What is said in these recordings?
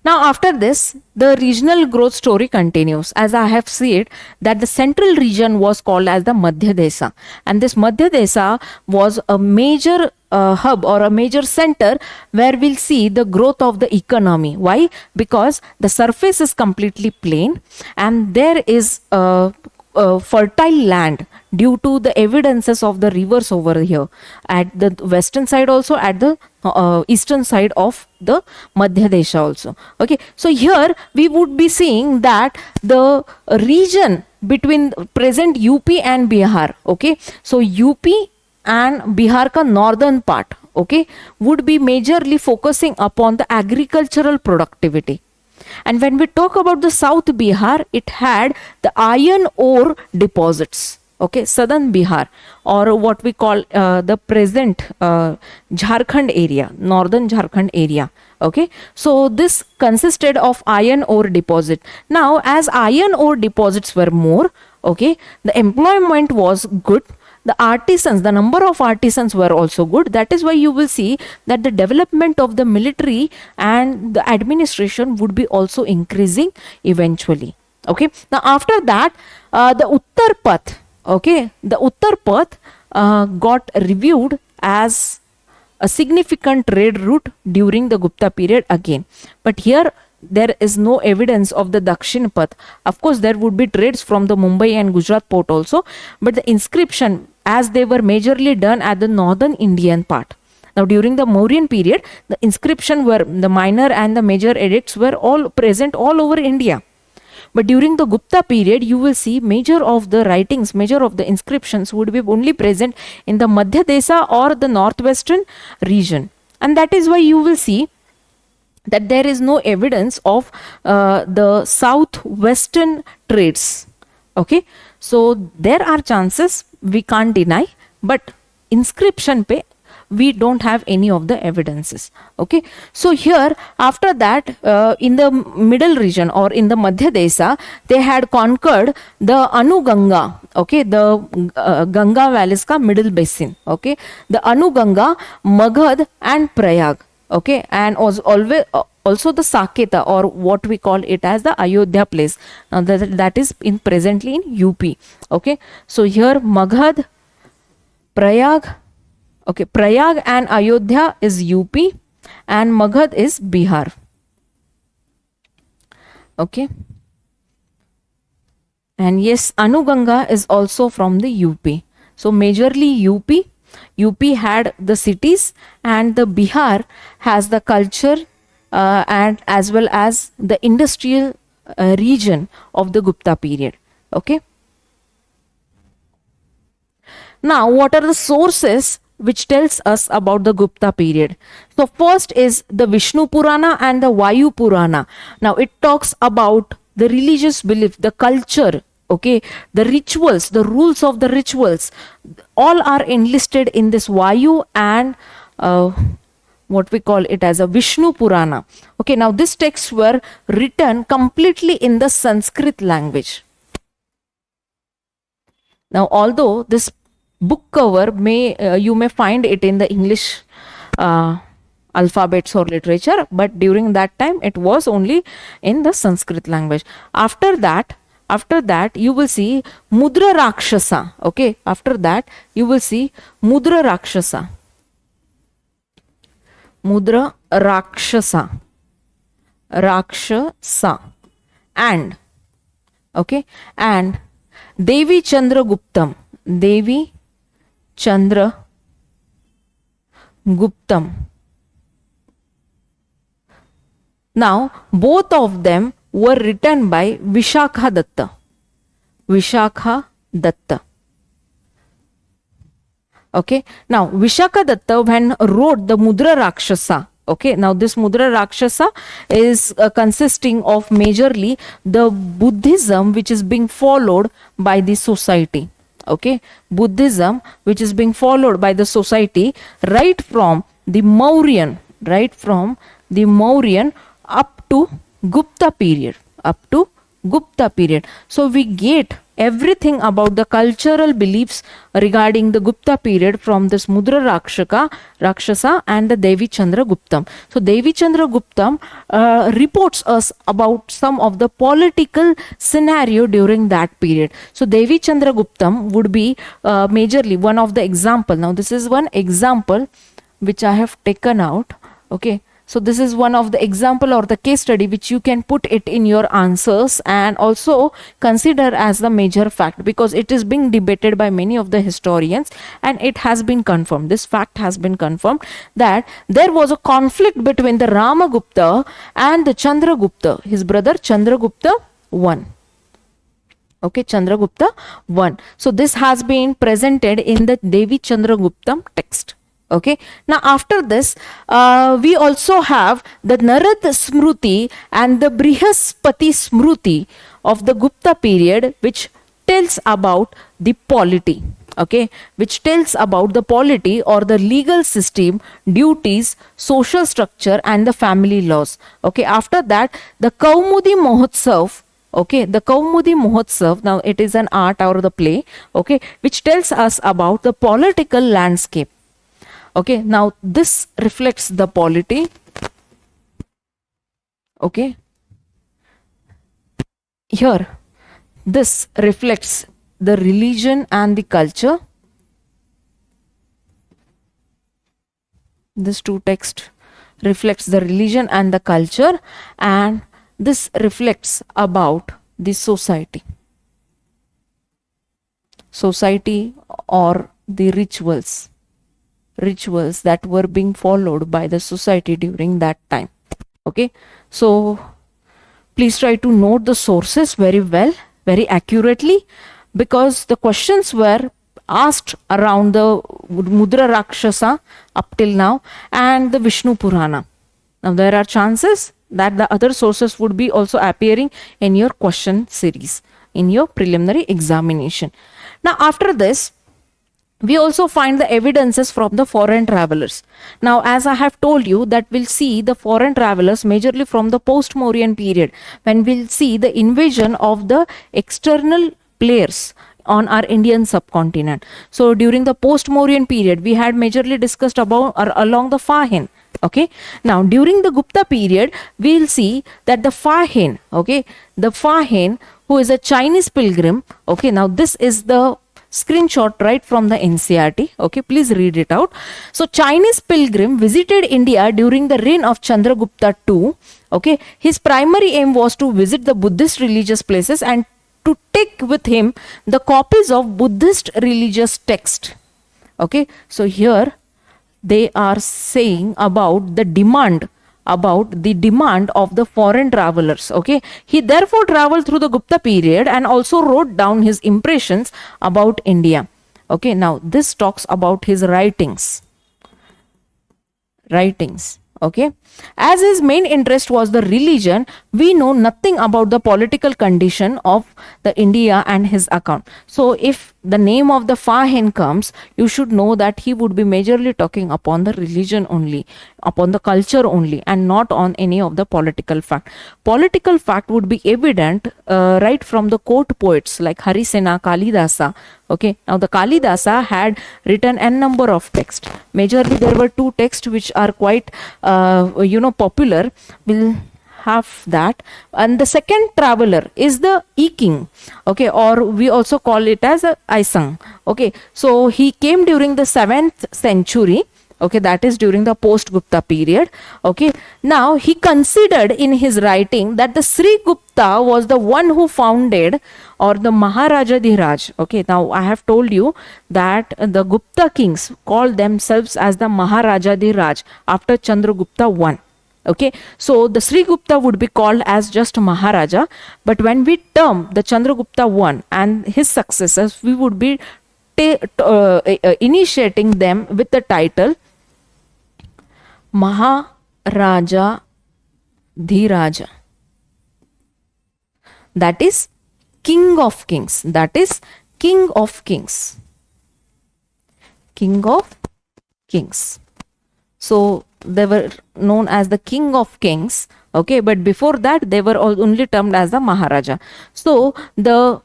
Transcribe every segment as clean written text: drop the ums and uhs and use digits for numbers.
Now, after this, the regional growth story continues. As I have said, that the central region was called as the Madhya Desa, and this Madhya Desa was a major hub or a major center where we'll see the growth of the economy. Why? Because the surface is completely plain, and there is fertile land due to the evidences of the rivers over here at the western side, also at the eastern side of the Madhya Desha also. Okay, so here we would be seeing that the region between present UP and Bihar, okay, so UP and Bihar ka northern part, okay, would be majorly focusing upon the agricultural productivity. And when we talk about the South Bihar, it had the iron ore deposits. Okay, southern Bihar, or what we call the present Jharkhand area, northern Jharkhand area. Okay, so this consisted of iron ore deposit. Now, as iron ore deposits were more, okay, the employment was good. The artisans, the number of artisans were also good. That is why you will see that the development of the military and the administration would be also increasing eventually. Okay, now after that, the Uttarapatha, okay, the Uttarapatha got reviewed as a significant trade route during the Gupta period again. But here there is no evidence of the Dakshin Path. Of course, there would be trades from the Mumbai and Gujarat port also, but the inscription, as they were majorly done at the northern Indian part. Now, during the Mauryan period, the inscription were the minor and the major edicts were all present all over India. But during the Gupta period, you will see major of the writings, major of the inscriptions would be only present in the Madhya Desa or the northwestern region. And that is why you will see that there is no evidence of the southwestern trades. Okay, so there are chances, we can't deny, but inscription pe we don't have any of the evidences. Okay, so here after that, in the middle region or in the Madhya Desa, they had conquered the Anuganga, okay, the Ganga valleys ka middle basin, okay, the Anuganga, Magadha and Prayag, okay, and also the Saketa, or what we call it as the Ayodhya place. Now that is in presently in UP. Okay, so here Magadha, Prayag, okay, Prayag and Ayodhya is UP and Magadha is Bihar. Okay, and yes, Anuganga is also from the UP. So majorly UP had the cities, and the Bihar has the culture and as well as the industrial region of the Gupta period. Okay. Now, what are the sources which tells us about the Gupta period? So first is the Vishnu Purana and the Vayu Purana. Now it talks about the religious belief, the culture, okay, the rituals, the rules of the rituals, all are enlisted in this Vayu and what we call it as a Vishnu Purana. Okay, now these texts were written completely in the Sanskrit language. Now, although this book cover you may find it in the English alphabets or literature, but during that time it was only in the Sanskrit language. After that you will see Mudrarakshasa. Okay, after that you will see Mudrarakshasa. Mudrarakshasa, Rakshasa, and okay, and Devi Chandra Guptam, Devi Chandra Guptam. Now both of them were written by Vishakhadatta. Vishakhadatta. Okay, now Vishakhadatta when wrote the Mudrarakshasa, okay, now this Mudrarakshasa is consisting of majorly the Buddhism which is being followed by the society. Okay, Buddhism which is being followed by the society right from the Mauryan up to Gupta period, So we get everything about the cultural beliefs regarding the Gupta period from this Rakshasa and the Devi Chandra Guptam. So Devi Chandra Guptam reports us about some of the political scenario during that period. So Devi Chandra Guptam would be majorly one of the example. Now this is one example which I have taken out. Okay, so this is one of the example or the case study which you can put it in your answers and also consider as the major fact, because it is being debated by many of the historians and it has been confirmed. This fact has been confirmed that there was a conflict between the Ramagupta and the Chandragupta, his brother Chandragupta I. Okay, Chandragupta I. So this has been presented in the Devi Chandraguptam text. Okay, now after this we also have the Narad Smruti and the Brihaspati Smruti of the Gupta period, which tells about the polity. Okay, which tells about the polity or the legal system, duties, social structure and the family laws. Okay, after that the Kaumudi Mahotsav. Okay, the Kaumudi Mahotsav, now it is an art or the play, okay, which tells us about the political landscape. Okay, now this reflects the polity. Okay, here this reflects the religion and the culture. This two text reflects the religion and the culture, and this reflects about the society or the rituals that were being followed by the society during that time. Okay, so please try to note the sources very well, very accurately, because the questions were asked around the Mudrarakshasa up till now and the Vishnu Purana. Now there are chances that the other sources would be also appearing in your question series in your preliminary examination. Now after this, we also find the evidences from the foreign travelers. Now, as I have told you that we'll see the foreign travelers majorly from the post-Mauryan period, when we'll see the invasion of the external players on our Indian subcontinent. So, during the post-Mauryan period, we had majorly discussed about or along the Fa-Hien. Okay, now during the Gupta period, we'll see that the Fa-Hien, okay, the Fa-Hien, who is a Chinese pilgrim. Okay, now this is the screenshot right from the NCERT. Okay, please read it out. So Chinese pilgrim visited India during the reign of Chandragupta II. Okay, his primary aim was to visit the Buddhist religious places and to take with him the copies of Buddhist religious text. Okay, so here they are saying about the demand of the foreign travelers. Okay, he therefore traveled through the Gupta period and also wrote down his impressions about India. Okay, now this talks about his writings. Okay, as his main interest was the religion, we know nothing about the political condition of the India and his account. So if the name of the Fa-Hien comes, you should know that he would be majorly talking upon the religion only, upon the culture only, and not on any of the political fact. Political fact would be evident right from the court poets like Harisena, Kalidasa. Okay, now the Kalidasa had written n number of texts. Majorly there were two texts which are quite popular. We'll have that. And the second traveler is the E-King. Okay, or we also call it as a Aisang. Okay, so he came during the 7th century. Okay, that is during the post-Gupta period. Okay, now he considered in his writing that the Sri Gupta was the one who founded or the Maharajadhiraja. Okay, now I have told you that the Gupta kings called themselves as the Maharajadhiraja after Chandragupta I. Okay, so the Sri Gupta would be called as just Maharaja, but when we term the Chandragupta I and his successors, we would be initiating them with the title Maharajadhiraja. That is King of Kings. That is King of Kings. King of Kings. So they were known as the King of Kings. Okay, but before that they were all only termed as the Maharaja. So the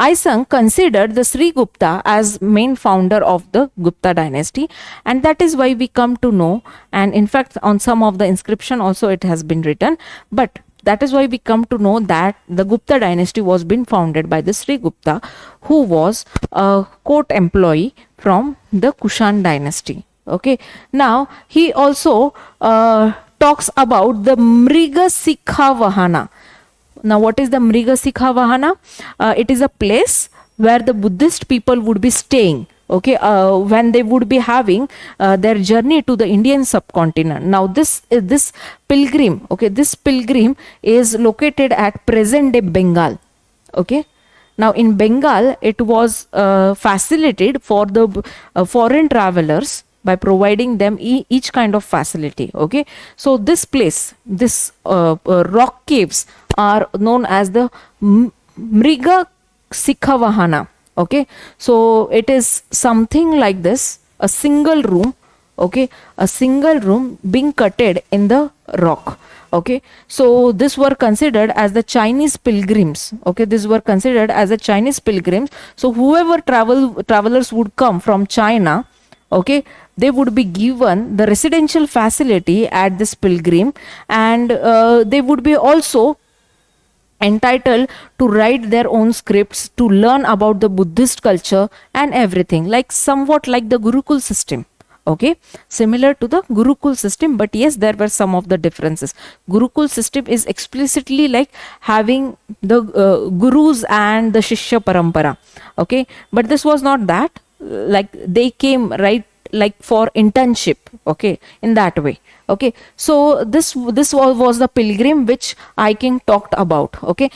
Isang considered the Sri Gupta as main founder of the Gupta dynasty, and that is why we come to know, and in fact on some of the inscription also it has been written, but that is why we come to know that the Gupta dynasty was been founded by the Sri Gupta, who was a court employee from the Kushan dynasty. Okay, now he also talks about the Mriga Sikha Vahana. Now, what is the Mriga Sikha Vahana? It is a place where the Buddhist people would be staying, okay, when they would be having their journey to the Indian subcontinent. Now, this pilgrim, okay, this pilgrim is located at present day Bengal, okay. Now, in Bengal, it was facilitated for the foreign travelers by providing them each kind of facility, okay. So this place, this rock caves are known as the Mriga Sikha Vahana, okay. So it is something like this, a single room, okay, a single room being cutted in the rock, okay. So this were considered as the Chinese pilgrims, okay, this were considered as the Chinese pilgrims. So whoever travelers would come from China, okay, they would be given the residential facility at this pilgrim, and they would be also entitled to write their own scripts, to learn about the Buddhist culture and everything, like somewhat like the Gurukul system, okay, similar to the Gurukul system. But yes, there were some of the differences. Gurukul system is explicitly like having the gurus and the Shishya Parampara, okay, but this was not that. Like they came right like for internship, okay, in that way, okay. So this was the pilgrim which I King talked about, okay.